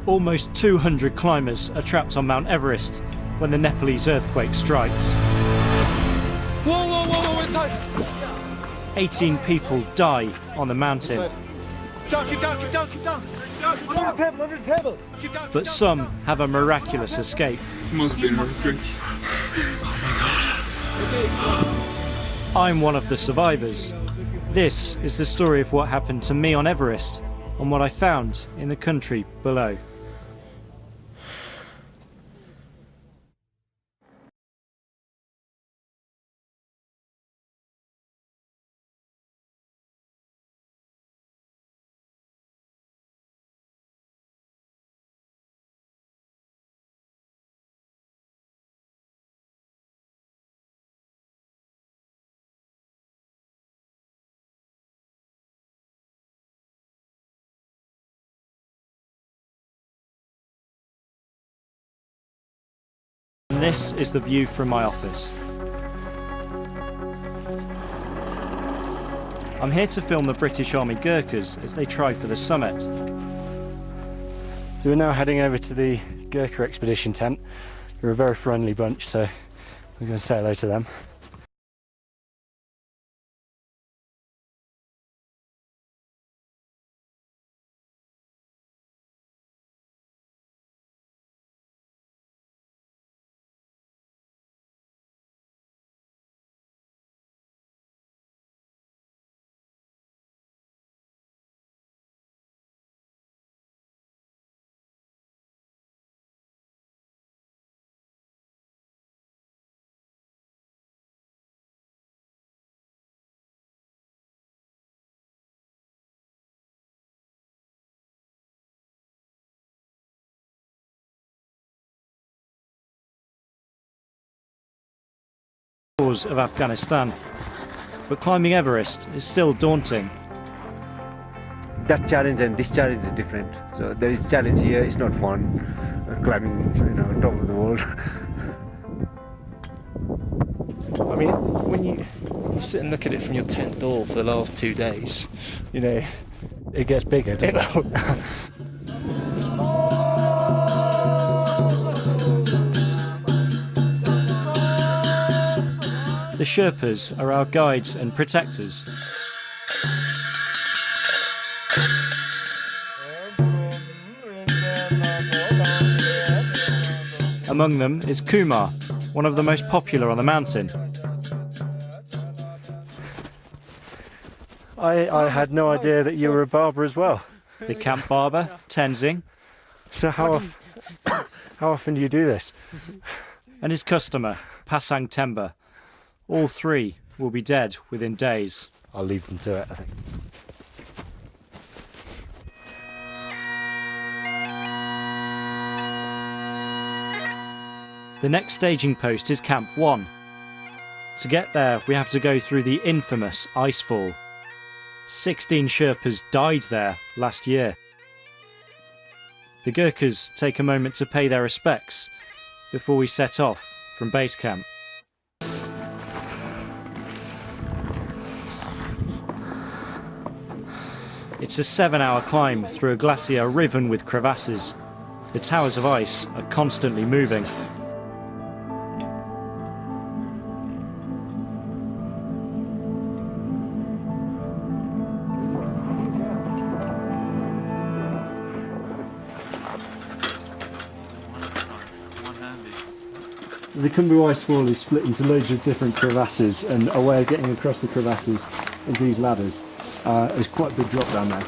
Almost 200 climbers are trapped on Mount Everest when the Nepalese earthquake strikes. Whoa, whoa, whoa, whoa, inside! 18 people die on the mountain. Down, keep down, keep down, keep down! Under the table, under the table! Keep down, But some have a miraculous escape. It must be an earthquake. Oh I'm one of the survivors. This is the story of what happened to me on Everest and what I found in the country below. And this is the view from my office. I'm here to film the British Army Gurkhas as they try for the summit. So we're now heading over to the Gurkha expedition tent. They're a very friendly bunch, so we're going to say hello to them. Of Afghanistan, but climbing Everest is still daunting. That challenge and this challenge is different. So there is challenge here. It's not fun climbing, top of the world. I mean, when you sit and look at it from your tent door for the last 2 days, It gets bigger, doesn't it? The Sherpas are our guides and protectors. Among them is Kumar, one of the most popular on the mountain. I had no idea that you were a barber as well. The camp barber, Tenzing. So how often do you do this? And his customer, Pasang Temba. All three will be dead within days. I'll leave them to it, I think. The next staging post is Camp 1. To get there, we have to go through the infamous icefall. 16 Sherpas died there last year. The Gurkhas take a moment to pay their respects before we set off from base camp. It's a 7-hour climb through a glacier riven with crevasses. The towers of ice are constantly moving. The Khumbu ice wall is split into loads of different crevasses, and a way of getting across the crevasses is these ladders. There's quite a big drop down there.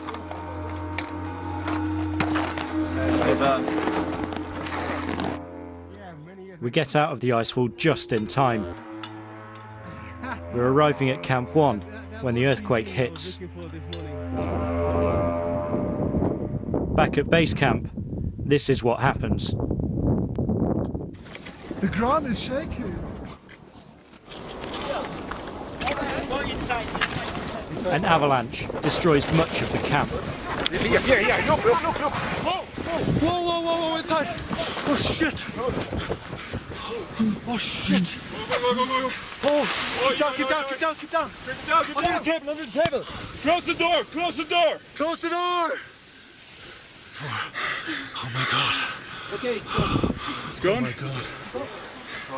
We get out of the ice wall just in time. We're arriving at Camp 1 when the earthquake hits. Back at base camp, this is what happens. The ground is shaking. An avalanche destroys much of the camp. Yeah, look. Whoa, inside! Oh shit! Oh shit! Oh, keep down! Under the table! Close the door! Close the door! Close the door! Oh my god. Okay, it's gone. Oh my god.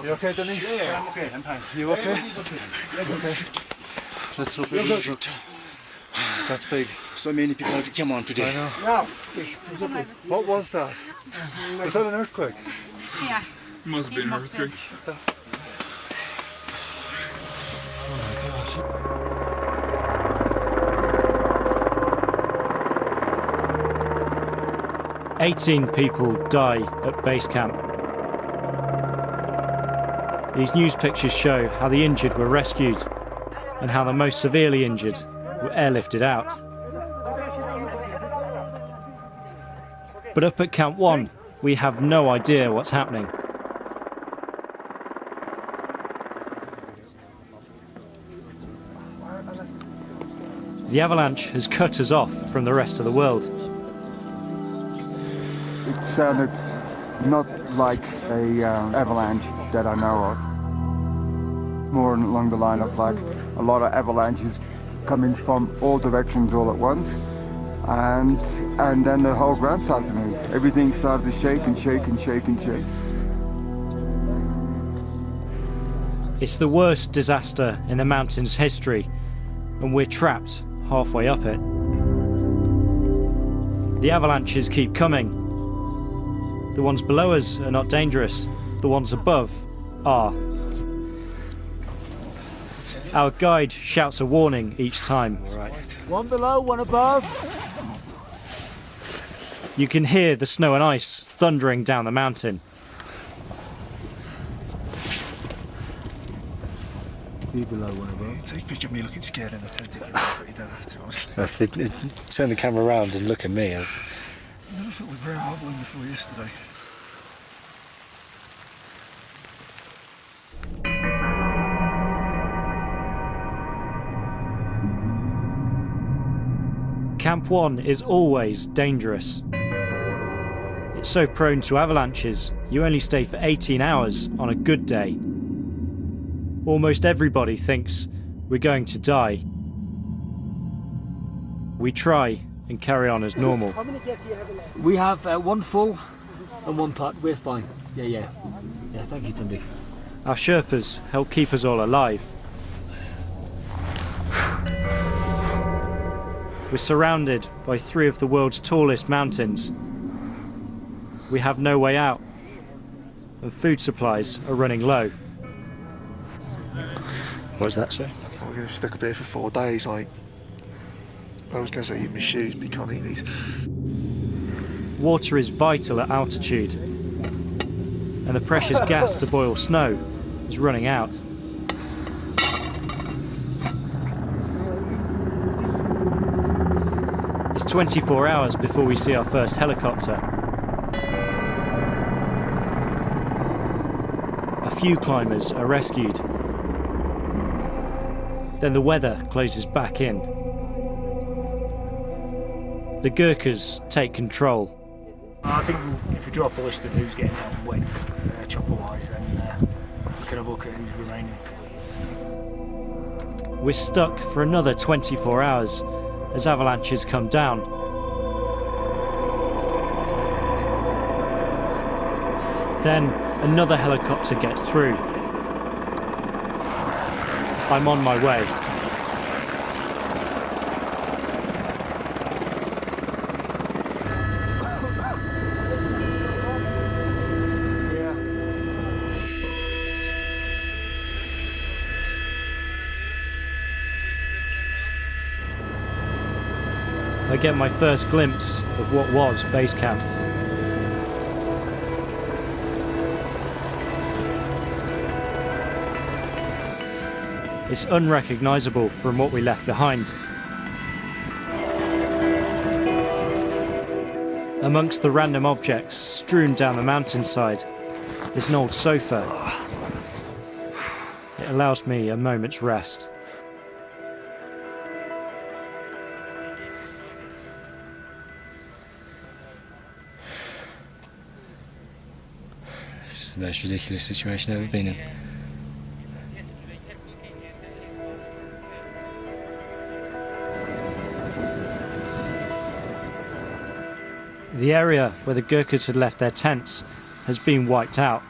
You okay, Danny? Yeah, I'm okay. I'm fine. You okay? Yeah, he's okay. Yeah, okay. Let's hope it's good. That's big. So many people came on today. I know. Yeah. What was that? Was that an earthquake? Yeah. Must have been an Must be. earthquake. Oh my god. 18 people die at base camp. These news pictures show how the injured were rescued and how the most severely injured were airlifted out. But up at Camp 1, we have no idea what's happening. The avalanche has cut us off from the rest of the world. It sounded not like a avalanche that I know of. More along the line of like a lot of avalanches coming from all directions all at once. And then the whole ground started to move. Everything started to shake and shake and shake and shake. It's the worst disaster in the mountain's history, and we're trapped halfway up it. The avalanches keep coming. The ones below us are not dangerous. The ones above are. Our guide shouts a warning each time. One below, one above. You can hear the snow and ice thundering down the mountain. Two below, one above. Take a picture of me looking scared in the tent if you want, you don't have to, honestly. If they turn the camera around and look at me, I never felt the ground wobbling before yesterday. Camp 1 is always dangerous. It's so prone to avalanches, you only stay for 18 hours on a good day. Almost everybody thinks we're going to die. We try and carry on as normal. How many guests do you have in there? We have one full and one part. We're fine. Yeah, thank you, Tunde. Our Sherpas help keep us all alive. We're surrounded by 3 of the world's tallest mountains. We have no way out, and food supplies are running low. what does that say? We're going to stick up here for 4 days, like. I was going to say eat my shoes, but you can't eat these. Water is vital at altitude, and the precious gas to boil snow is running out. It's 24 hours before we see our first helicopter. A few climbers are rescued. Then the weather closes back in. The Gurkhas take control. I think if we drop a list of who's getting out and when, chopper-wise, then we can have a look at who's remaining. We're stuck for another 24 hours as avalanches come down. Then another helicopter gets through. I'm on my way. I get my first glimpse of what was base camp. It's unrecognisable from what we left behind. Amongst the random objects strewn down the mountainside is an old sofa. It allows me a moment's rest. the most ridiculous situation I've ever been in. The area where the Gurkhas had left their tents has been wiped out.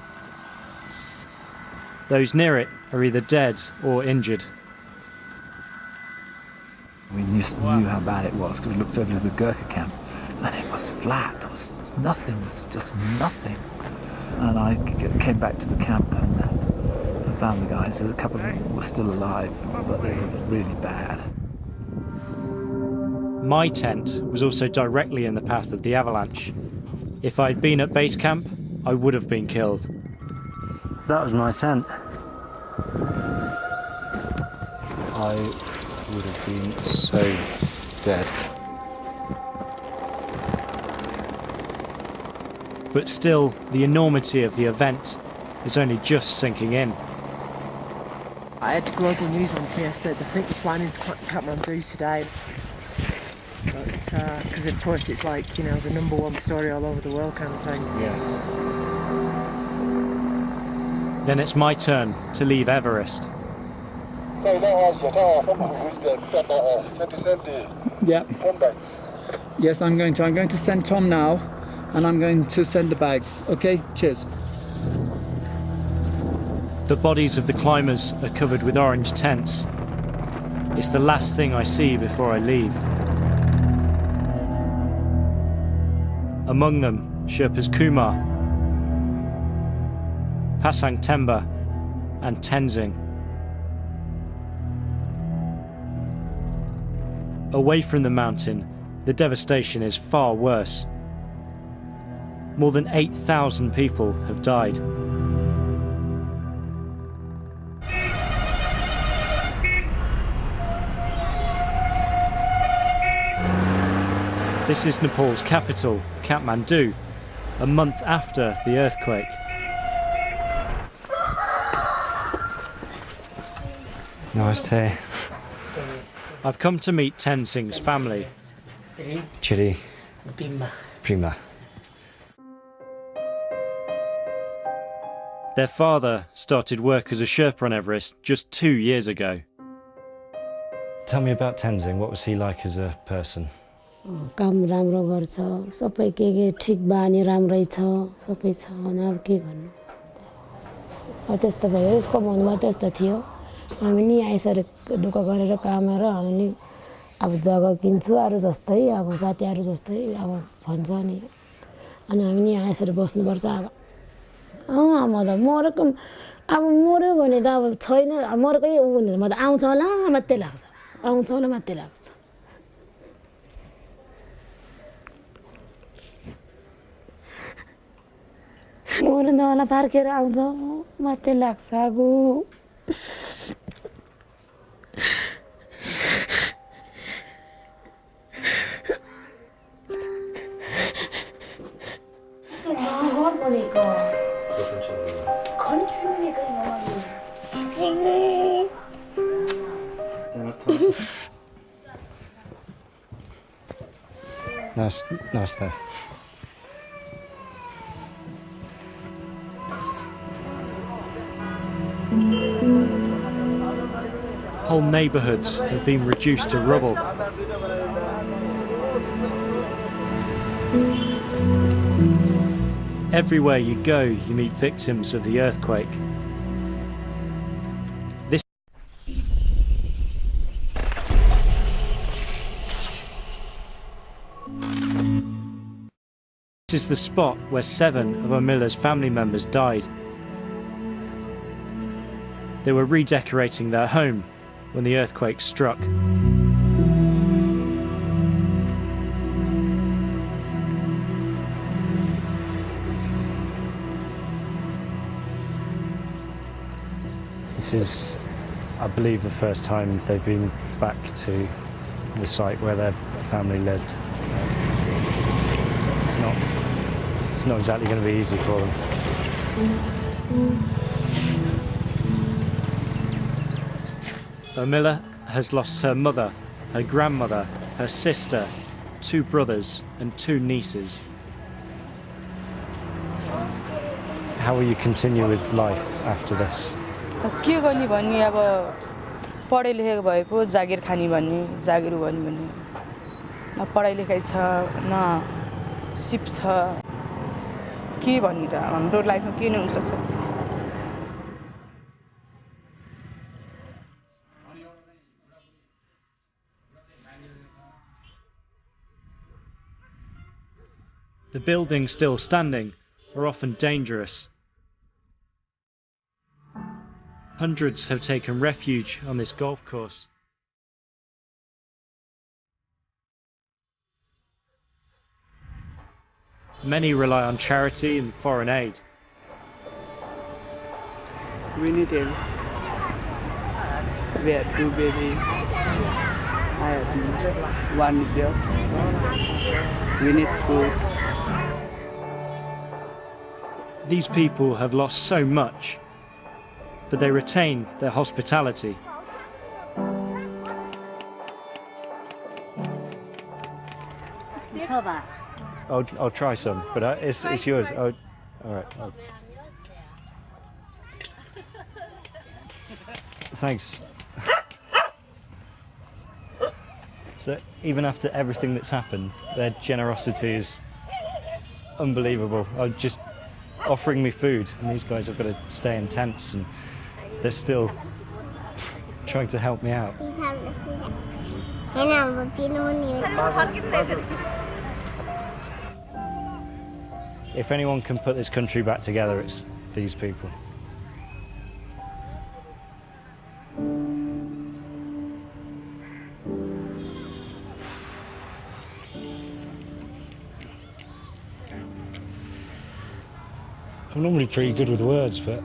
Those near it are either dead or injured. We just knew how bad it was because we looked over to the Gurkha camp and it was flat. There was nothing, it was just nothing. And I came back to the camp and found the guys. A couple of them were still alive, but they were really bad. My tent was also directly in the path of the avalanche. If I'd been at base camp, I would have been killed. That was my tent. I would have been so dead. But still, the enormity of the event is only just sinking in. I had global news on to me. I said, I think we're flying into Kathmandu today. Because of course it's like, you know, the #1 story all over the world kind of thing. Yeah. Then it's my turn to leave Everest. Yeah. Yes, I'm going to send Tom now, and I'm going to send the bags. Okay, cheers. The bodies of the climbers are covered with orange tents. It's the last thing I see before I leave. Among them, Sherpas Kumar, Pasang Temba and Tenzing. Away from the mountain, the devastation is far worse. More than 8,000 people have died. This is Nepal's capital, Kathmandu, a month after the earthquake. Namaste. I've come to meet Tenzing's family. Chiri. Prima. Their father started work as a Sherpa on Everest just 2 years ago. Tell me about Tenzing. What was he like as a person? काम राम्रो गर्छ सबै के ठीक बानी राम्रै छ सबै छ अनि अब के गर्नु अब त्यस्तो भयो यसको मनमा त्यस्तो थियो हामी नि आइसरे दुःख गरेर कामेर हामी अब जग्गा किन्छु अरु जस्तै अब साथीहरु जस्तै अब भन्छ नि अनि हामी नि आइसरे बस्नु पर्छ अब मतलब मरेको अब मर्यो भने त अब छैन मरेकै उ भने म त आउँछ होला मात्रै लाग्छ आउँछ होला मात्रै लाग्छ मर्न होला फर्केर आउँछ मात्रै लाग्छ आगो Nice day. Whole neighbourhoods have been reduced to rubble. Everywhere you go, you meet victims of the earthquake. This is the spot where 7 of Amila's family members died. They were redecorating their home when the earthquake struck. This is, I believe, the first time they've been back to the site where their family lived. It's not exactly going to be easy for them. Amila has lost her mother, her grandmother, her sister, 2 brothers and 2 nieces. how will you continue with life after this? के गर्ने भन्ने अब पढे लेखेको भए पो जागिर खानी भन्ने जागिर गर्ने भन्ने न पढाइ लेखाइ छ न सिप छ के भन्ने त हाम्रो लाइफमा के नै हुन सक्छ The buildings still standing are often dangerous. Hundreds have taken refuge on this golf course. Many rely on charity and foreign aid. We need him. We have two babies. I have one job. We need food. These people have lost so much, but they retain their hospitality. I'll try some, but it's yours. All right. Thanks. So even after everything that's happened, their generosity is unbelievable. Just offering me food, and these guys have got to stay in tents, and they're still trying to help me out. If anyone can put this country back together, it's these people. I'm normally pretty good with words, but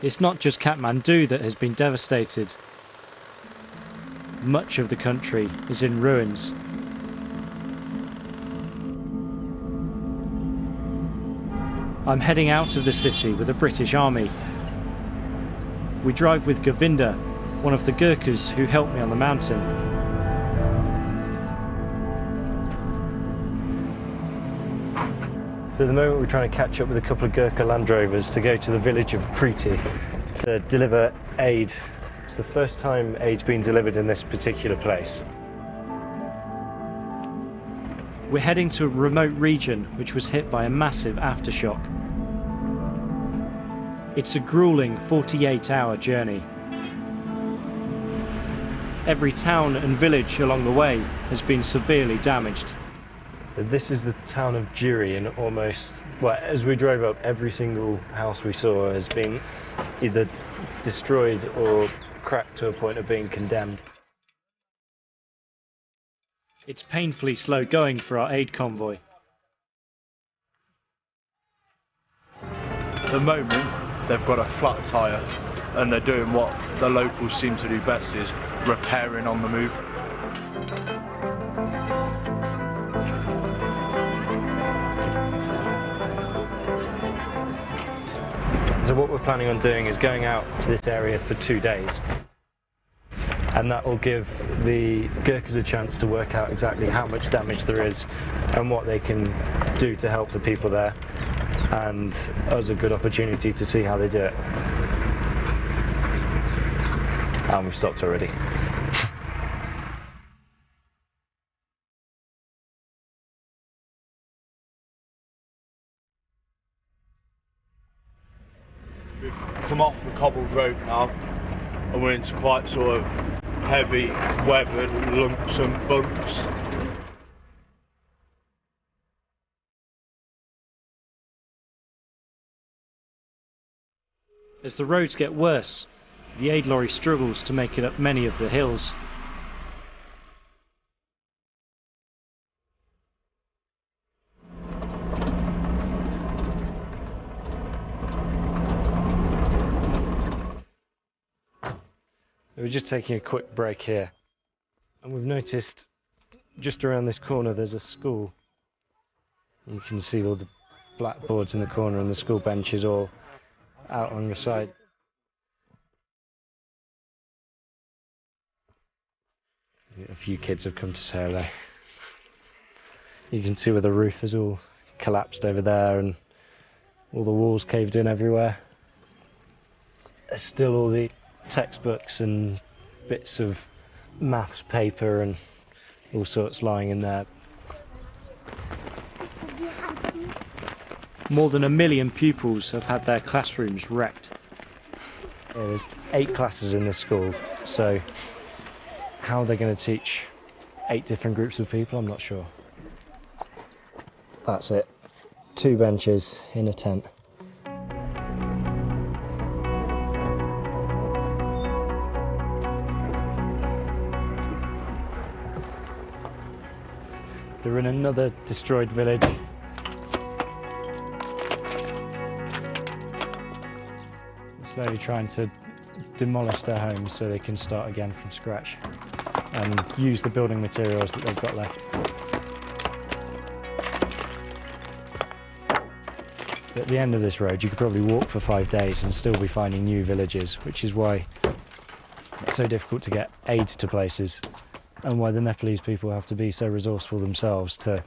it's not just Kathmandu that has been devastated. Much of the country is in ruins. I'm heading out of the city with the British Army. We drive with Govinda, one of the Gurkhas who helped me on the mountain. So at the moment we're trying to catch up with a couple of Gurkha Land Rovers to go to the village of Preeti to deliver aid. It's the first time aid's been delivered in this particular place. We're heading to a remote region which was hit by a massive aftershock. It's a grueling 48-hour journey. Every town and village along the way has been severely damaged. This is the town of Jiri, and as we drove up, every single house we saw has been either destroyed or cracked to a point of being condemned. It's painfully slow going for our aid convoy. At the moment, they've got a flat tyre and they're doing what the locals seem to do best, is repairing on the move. So what we're planning on doing is going out to this area for 2 days. And that will give the Gurkhas a chance to work out exactly how much damage there is and what they can do to help the people there, and us a good opportunity to see how they do it. And we've stopped already. We've come off the cobbled road now and we're into quite sort of heavy, weathered lumps and bumps. As the roads get worse, the aid lorry struggles to make it up many of the hills. We're just taking a quick break here, and we've noticed just around this corner there's a school. You can see all the blackboards in the corner and the school benches all out on the side. A few kids have come to say hello. You can see where the roof is all collapsed over there and all the walls caved in everywhere. There's still all the textbooks and bits of maths paper and all sorts lying in there. More than 1 million pupils have had their classrooms wrecked. Yeah, there's 8 classes in this school, so how they're going to teach 8 different groups of people, I'm not sure. That's it. 2 benches in a tent. They're in another destroyed village. Slowly trying to demolish their homes so they can start again from scratch and use the building materials that they've got left. At the end of this road you could probably walk for 5 days and still be finding new villages, which is why it's so difficult to get aid to places and why the Nepalese people have to be so resourceful themselves to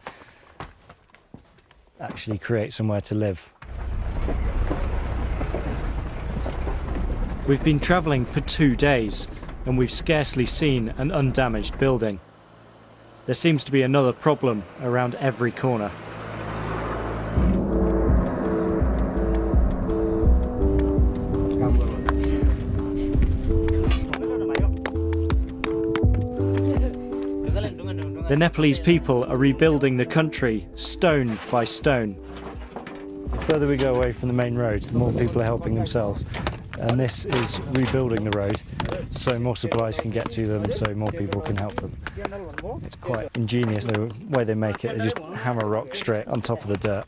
actually create somewhere to live. We've been travelling for 2 days and we've scarcely seen an undamaged building. There seems to be another problem around every corner. The Nepalese people are rebuilding the country stone by stone. The further we go away from the main road, the more people are helping themselves. And this is rebuilding the road so more supplies can get to them, so more people can help them. It's quite ingenious the way they make it. They just hammer rock straight on top of the dirt.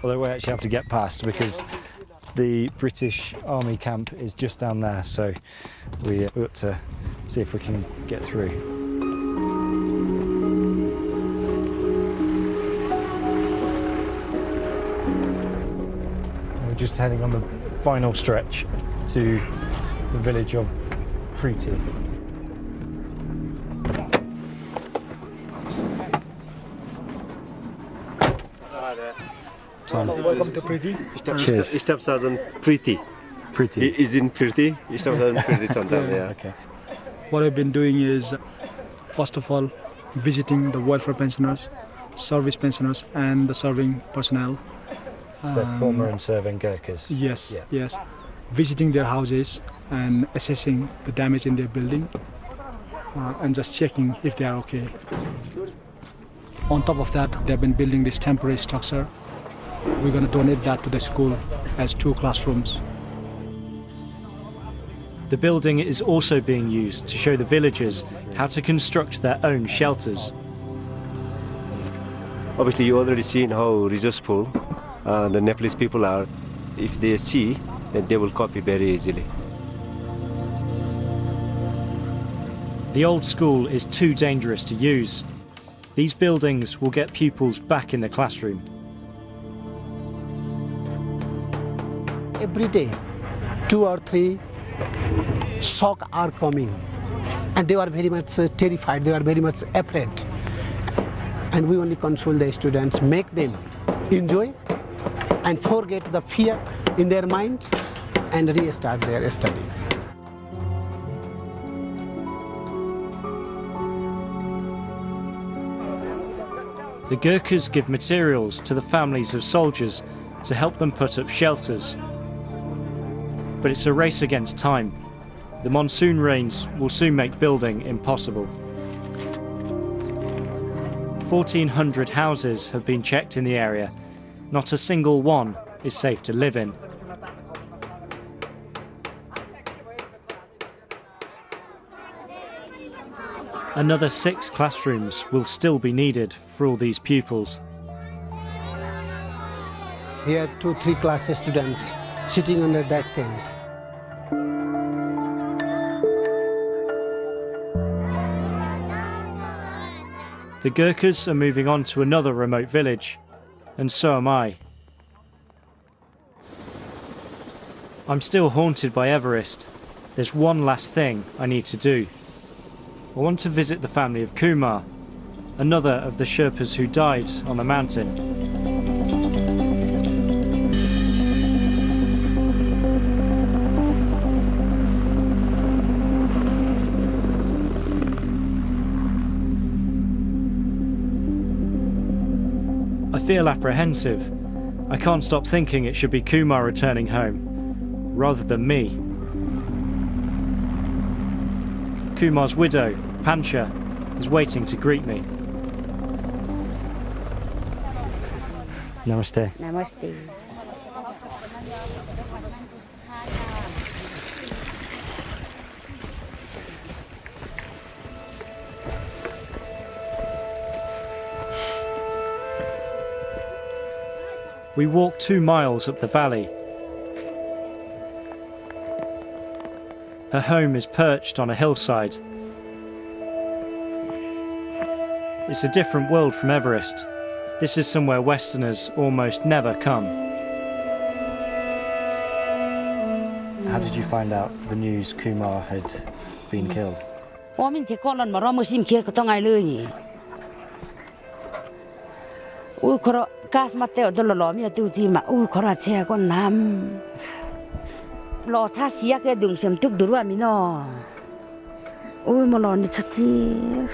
Although we actually have to get past because the British Army camp is just down there, so we ought to see if we can get through. We're just heading on the final stretch to the village of Preeti. Welcome to Preeti. Cheers. Staff Sergeant Preeti. Preeti. He is in Preeti. Staff Sergeant Preeti Chandra. Yeah. Okay. What I've been doing is, first of all, visiting the welfare pensioners, service pensioners, and the serving personnel. So they're former and serving Gurkhas? Yes, Yeah. yes. Visiting their houses and assessing the damage in their building and just checking if they are okay. On top of that, they've been building this temporary structure. We're going to donate that to the school as 2 classrooms. The building is also being used to show the villagers how to construct their own shelters. Obviously, you already seen how resourceful the Nepalese people are. If they see, then they will copy very easily. The old school is too dangerous to use. These buildings will get pupils back in the classroom. Every day, 2 or 3 shock are coming, and they are very much terrified, they are very much afraid. And we only console the students, make them enjoy and forget the fear in their mind and restart their study. The Gurkhas give materials to the families of soldiers to help them put up shelters. But it's a race against time. The monsoon rains will soon make building impossible. 1,400 houses have been checked in the area. Not a single one is safe to live in. Another 6 classrooms will still be needed for all these pupils. Here 2-3 class students sitting under that tent. The Gurkhas are moving on to another remote village, and so am I. I'm still haunted by Everest. There's one last thing I need to do. I want to visit the family of Kumar, another of the Sherpas who died on the mountain. I feel apprehensive. I can't stop thinking it should be Kumar returning home, rather than me. Kumar's widow, Pancha, is waiting to greet me. Namaste. Namaste. We walk 2 miles up the valley. Her home is perched on a hillside. It's a different world from Everest. This is somewhere Westerners almost never come. How did you find out the news Kumar had been killed? Gas mateo dolo lo mi tu ti ma u khora che kon nam lo cha sia ke dung sem tuk duru mi no u mo lo ni chati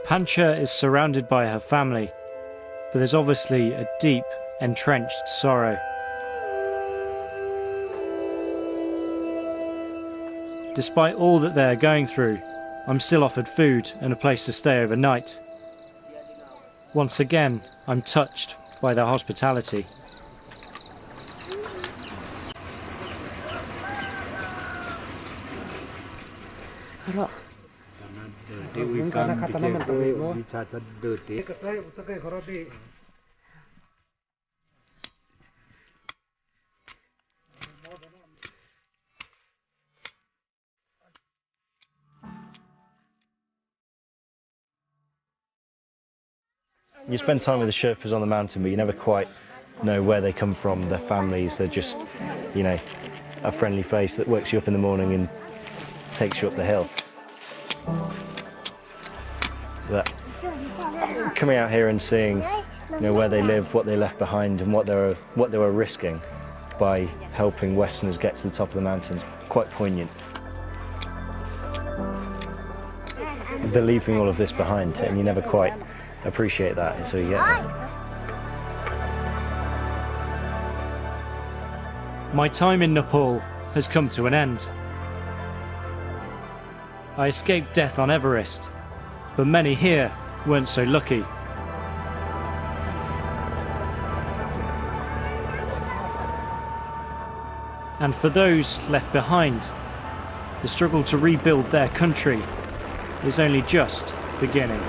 Pancha is surrounded by her family, but there's obviously a deep, entrenched sorrow. Despite all that they're going through, I'm still offered food and a place to stay overnight. Once again, I'm touched by their hospitality. You spend time with the Sherpas on the mountain, but you never quite know where they come from, their families. They're just, you know, a friendly face that wakes you up in the morning and takes you up the hill. But coming out here and seeing, you know, where they live, what they left behind, and what they were risking by helping Westerners get to the top of the mountains, quite poignant. They're leaving all of this behind, and you never quite appreciate that until you get there. My time in Nepal has come to an end. I escaped death on Everest, but many here weren't so lucky. And for those left behind, the struggle to rebuild their country is only just beginning.